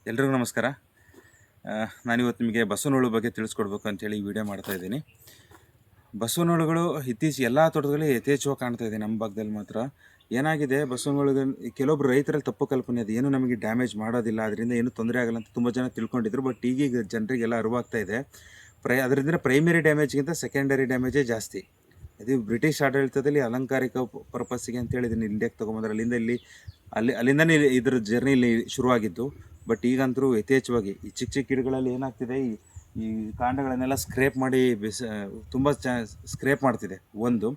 ಎಲ್ರಿಗೂ ನಮಸ್ಕಾರ. ನಾನಿವತ್ತು ನಿಮಗೆ ಬಸವನಹುಳು ಬಗ್ಗೆ ತಿಳಿಸ್ಕೊಡ್ಬೇಕು ಅಂತೇಳಿ ಈ ವಿಡಿಯೋ ಮಾಡ್ತಾಯಿದ್ದೀನಿ. ಬಸವನಹುಳುಗಳು ಇತ್ತೀಚೆಗೆ ಎಲ್ಲ ತೋಟದಲ್ಲಿ ಯಥೇಚ್ಛವಾಗಿ ಕಾಣ್ತಾ ಇದೆ. ನಮ್ಮ ಭಾಗದಲ್ಲಿ ಮಾತ್ರ ಏನಾಗಿದೆ, ಬಸವನಹುಳುಗಳು ಕೆಲವೊಬ್ರು ರೈತರಲ್ಲಿ ತಪ್ಪು ಕಲ್ಪನೆ ಅದು, ಏನು ನಮಗೆ ಡ್ಯಾಮೇಜ್ ಮಾಡೋದಿಲ್ಲ, ಅದರಿಂದ ಏನು ತೊಂದರೆ ಆಗಲ್ಲ ಅಂತ ತುಂಬ ಜನ ತಿಳ್ಕೊಂಡಿದ್ರು. ಬಟ್ ಈಗೀಗ ಜನರಿಗೆಲ್ಲ ಅರಿವಾಗ್ತಾ ಇದೆ, ಅದರಿಂದ ಪ್ರೈಮರಿ ಡ್ಯಾಮೇಜ್ಗಿಂತ ಸೆಕೆಂಡರಿ ಡ್ಯಾಮೇಜೇ ಜಾಸ್ತಿ. ಇದು ಬ್ರಿಟಿಷ್ ಆಡಳಿತದಲ್ಲಿ ಅಲಂಕಾರಿಕ ಪರ್ಪಸ್ಸಿಗೆ ಅಂತೇಳಿ ಇದನ್ನು ಇಂಡಿಯಾಕ್ಕೆ ತೊಗೊಂಬಂದ್ರೆ ಅಲ್ಲಿಂದನೇ ಇದ್ರ ಜರ್ನಿ ಇಲ್ಲಿ ಶುರುವಾಗಿದ್ದು. ಬಟ್ ಈಗಂತರೂ ಯಥೇಚ್ಛವಾಗಿ ಈ ಚಿಕ್ಕ ಚಿಕ್ಕ ಗಿಡಗಳಲ್ಲಿ ಏನಾಗ್ತಿದೆ, ಈ ಕಾಂಡಗಳನ್ನೆಲ್ಲ ಸ್ಕ್ರೇಪ್ ಮಾಡಿ ತುಂಬ ಸ್ಕ್ರೇಪ್ ಮಾಡ್ತಿದೆ ಒಂದು.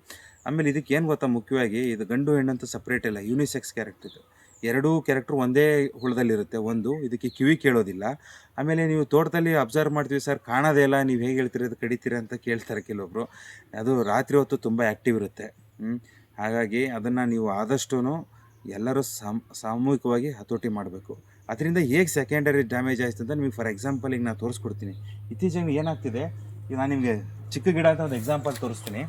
ಆಮೇಲೆ ಇದಕ್ಕೆ ಏನು ಗೊತ್ತಾ, ಮುಖ್ಯವಾಗಿ ಇದು ಗಂಡು ಹೆಣ್ಣಂತ ಸಪ್ರೇಟ್ ಇಲ್ಲ, ಯೂನಿಸೆಕ್ಸ್ ಕ್ಯಾರೆಕ್ಟರ್ ಇದು. ಎರಡೂ ಕ್ಯಾರೆಕ್ಟ್ರು ಒಂದೇ ಹುಳದಲ್ಲಿರುತ್ತೆ. ಒಂದು, ಇದಕ್ಕೆ ಕಿವಿ ಕೇಳೋದಿಲ್ಲ. ಆಮೇಲೆ ನೀವು ತೋಟದಲ್ಲಿ ಅಬ್ಸರ್ವ್ ಮಾಡ್ತೀವಿ, ಸರ್ ಕಾಣೋದೇ ಇಲ್ಲ, ನೀವು ಹೇಗೆ ಹೇಳ್ತೀರಿ ಅದು ಕಡಿತೀರ ಅಂತ ಕೇಳ್ತಾರೆ ಕೆಲವೊಬ್ಬರು. ಅದು ರಾತ್ರಿ ಹೊತ್ತು ತುಂಬ ಆ್ಯಕ್ಟಿವ್ ಇರುತ್ತೆ. ಹಾಗಾಗಿ ಅದನ್ನು ನೀವು ಆದಷ್ಟು ಎಲ್ಲರೂ ಸಾಮೂಹಿಕವಾಗಿ ಹತೋಟಿ ಮಾಡಬೇಕು. ಅದರಿಂದ ಹೇಗೆ ಸೆಕೆಂಡರಿ ಡ್ಯಾಮೇಜ್ ಆಯ್ತು ಅಂತ ನಿಮಗೆ ಫಾರ್ ಎಕ್ಸಾಂಪಲ್ ಈಗ ನಾನು ತೋರಿಸ್ಕೊಡ್ತೀನಿ. ಇತ್ತೀಚೆಗೆ ಏನಾಗ್ತಿದೆ, ಈಗ ನಾನು ನಿಮಗೆ ಚಿಕ್ಕ ಗಿಡ ಅಂತ ಒಂದು ಎಕ್ಸಾಂಪಲ್ ತೋರಿಸ್ತೀನಿ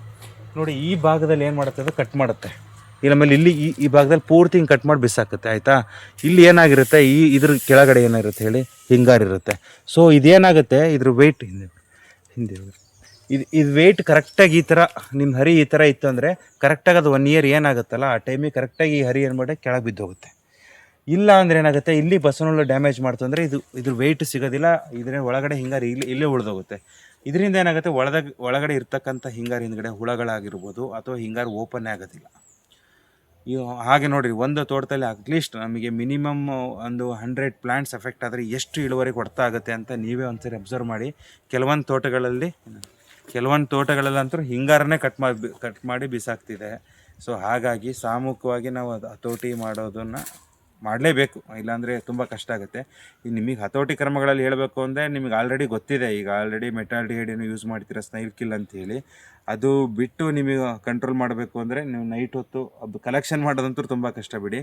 ನೋಡಿ. ಈ ಭಾಗದಲ್ಲಿ ಏನು ಮಾಡುತ್ತೆ, ಅದು ಕಟ್ ಮಾಡುತ್ತೆ. ಆಮೇಲೆ ಇಲ್ಲಿ ಈ ಭಾಗದಲ್ಲಿ ಪೂರ್ತಿ ಹಿಂಗೆ ಕಟ್ ಮಾಡಿ ಬಿಸಾಕುತ್ತೆ, ಆಯಿತಾ. ಇಲ್ಲಿ ಏನಾಗಿರುತ್ತೆ, ಇದ್ರ ಕೆಳಗಡೆ ಏನಾಗಿರುತ್ತೆ ಹೇಳಿ, ಹಿಂಗಾರಿರುತ್ತೆ. ಸೊ ಇದೇನಾಗುತ್ತೆ, ಇದ್ರ ವೆಯ್ಟ್ ಹಿಂದೆ ಇದು ವೆಯ್ಟ್ ಕರೆಕ್ಟಾಗಿ ಈ ಥರ ನಿಮ್ಮ ಹರಿ ಈ ಥರ ಇತ್ತು ಅಂದರೆ ಕರೆಕ್ಟಾಗಿ ಅದು 1 ಇಯರ್ ಏನಾಗುತ್ತಲ್ಲ, ಆ ಟೈಮಿಗೆ ಕರೆಕ್ಟಾಗಿ ಈ ಹರಿ ಏನು ಮಾಡಿ ಕೆಳಗೆ ಬಿದ್ದೋಗುತ್ತೆ. ಇಲ್ಲ ಅಂದರೆ ಏನಾಗುತ್ತೆ, ಇಲ್ಲಿ ಬಸವನಹುಳು ಡ್ಯಾಮೇಜ್ ಮಾಡ್ತು ಅಂದರೆ ಇದ್ರ ವೆಯ್ಟ್ ಸಿಗೋದಿಲ್ಲ, ಇದ್ರ ಒಳಗಡೆ ಹಿಂಗಾರು ಇಲ್ಲೇ ಉಳಿದೋಗುತ್ತೆ. ಇದರಿಂದ ಏನಾಗುತ್ತೆ, ಒಳಗಡೆ ಇರ್ತಕ್ಕಂಥ ಹಿಂಗಾರು ಹಿಂದ್ಗಡೆ ಹುಳಗಳಾಗಿರ್ಬೋದು ಅಥವಾ ಹಿಂಗಾರು ಓಪನ್ನೇ ಆಗೋದಿಲ್ಲ. ಹಾಗೆ ನೋಡಿರಿ, ಒಂದು ತೋಟದಲ್ಲಿ ಅಟ್ಲೀಸ್ಟ್ ನಮಗೆ ಮಿನಿಮಮ್ ಒಂದು 100 ಪ್ಲ್ಯಾಂಟ್ಸ್ ಎಫೆಕ್ಟ್ ಆದರೆ ಎಷ್ಟು ಇಳುವರಿ ಕೊಡ್ತಾ ಆಗುತ್ತೆ ಅಂತ ನೀವೇ ಒಂದ್ಸರಿ ಅಬ್ಸರ್ವ್ ಮಾಡಿ. ಕೆಲವೊಂದು ತೋಟಗಳಲ್ಲಂತೂ ಹಿಂಗಾರನ್ನೇ ಕಟ್ ಮಾಡಿ ಬಿಸಾಕ್ತಿದೆ. ಸೊ ಹಾಗಾಗಿ ಸಾಮೂಹಿಕವಾಗಿ ನಾವು ಅದು ಹತೋಟಿ ಮಾಡೋದನ್ನು ಮಾಡಲೇಬೇಕು, ಇಲ್ಲಾಂದರೆ ತುಂಬ ಕಷ್ಟ ಆಗುತ್ತೆ. ಈಗ ನಿಮಗೆ ಹತೋಟಿ ಕ್ರಮಗಳಲ್ಲಿ ಹೇಳಬೇಕು ಅಂದರೆ ನಿಮಗೆ ಆಲ್ರೆಡಿ ಗೊತ್ತಿದೆ. ಈಗ ಆಲ್ರೆಡಿ ಮೆಟಾಲ್ಡಿಹೈಡನ್ನು ಯೂಸ್ ಮಾಡ್ತೀರಾ, ಸ್ನೈಲ್ ಕಿಲ್ ಅಂತೇಳಿ. ಅದು ಬಿಟ್ಟು ನಿಮಗೆ ಕಂಟ್ರೋಲ್ ಮಾಡಬೇಕು ಅಂದರೆ ನೀವು ನೈಟ್ ಹೊತ್ತು ಅದು ಕಲೆಕ್ಷನ್ ಮಾಡೋದಂತೂ ತುಂಬ ಕಷ್ಟ ಬಿಡಿ.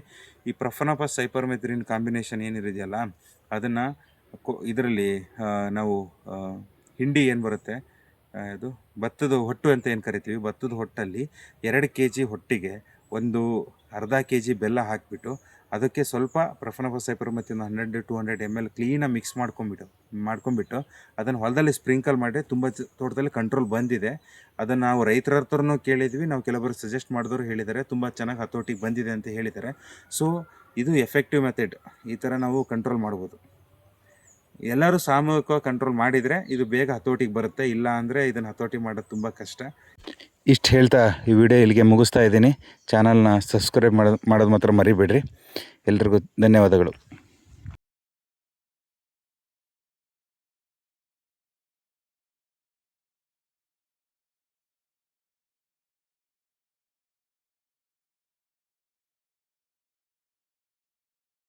ಈ ಪ್ರೊಫೆನೋಫಾಸ್ ಸೈಪರ್ಮೆಥ್ರಿನ್ ಕಾಂಬಿನೇಷನ್ ಏನಿದೆಯಲ್ಲ, ಅದನ್ನು ಇದರಲ್ಲಿ ನಾವು ಹಿಂಡಿ ಏನು ಬರುತ್ತೆ, ಇದು ಭತ್ತದ ಹೊಟ್ಟು ಅಂತ ಏನು ಕರಿತೀವಿ, ಭತ್ತದ ಹೊಟ್ಟಲ್ಲಿ 2 kg ಹೊಟ್ಟಿಗೆ ಒಂದು ಅರ್ಧ kg ಬೆಲ್ಲ ಹಾಕಿಬಿಟ್ಟು ಅದಕ್ಕೆ ಸ್ವಲ್ಪ ಪ್ರೊಫೆನೋಫಾಸ್ ಸೈಪರ್ಮೆಥ್ರಿನ್ 100-200 ml ಕ್ಲೀನಾಗಿ ಮಿಕ್ಸ್ ಮಾಡ್ಕೊಂಬಿಟ್ಟು ಅದನ್ನು ಹೊಲದಲ್ಲಿ ಸ್ಪ್ರಿಂಕಲ್ ಮಾಡಿ ತುಂಬ ತೋಟದಲ್ಲಿ ಕಂಟ್ರೋಲ್ ಬಂದಿದೆ. ಅದನ್ನು ನಾವು ರೈತರ ಹತ್ರನೂ ಕೇಳಿದ್ವಿ, ನಾವು ಕೆಲವೊಬ್ಬರು ಸಜೆಸ್ಟ್ ಮಾಡಿದವರು ಹೇಳಿದ್ದಾರೆ, ತುಂಬ ಚೆನ್ನಾಗಿ ಹತೋಟಿಗೆ ಬಂದಿದೆ ಅಂತ ಹೇಳಿದ್ದಾರೆ. ಸೊ ಇದು ಎಫೆಕ್ಟಿವ್ ಮೆಥಡ್, ಈ ಥರ ನಾವು ಕಂಟ್ರೋಲ್ ಮಾಡ್ಬೋದು. ಎಲ್ಲರೂ ಸಾಮೂಹಿಕವಾಗಿ ಕಂಟ್ರೋಲ್ ಮಾಡಿದರೆ ಇದು ಬೇಗ ಹತೋಟಿಗೆ ಬರುತ್ತೆ, ಇಲ್ಲ ಅಂದರೆ ಇದನ್ನು ಹತೋಟಿ ಮಾಡೋದು ತುಂಬ ಕಷ್ಟ. ಇಷ್ಟು ಹೇಳ್ತಾ ಈ ವಿಡಿಯೋ ಇಲ್ಲಿಗೆ ಮುಗಿಸ್ತಾ ಇದ್ದೀನಿ. ಚಾನಲ್ನ ಸಬ್ಸ್ಕ್ರೈಬ್ ಮಾಡೋದು ಮಾತ್ರ ಮರಿಬೇಡ್ರಿ. ಎಲ್ರಿಗೂ ಧನ್ಯವಾದಗಳು.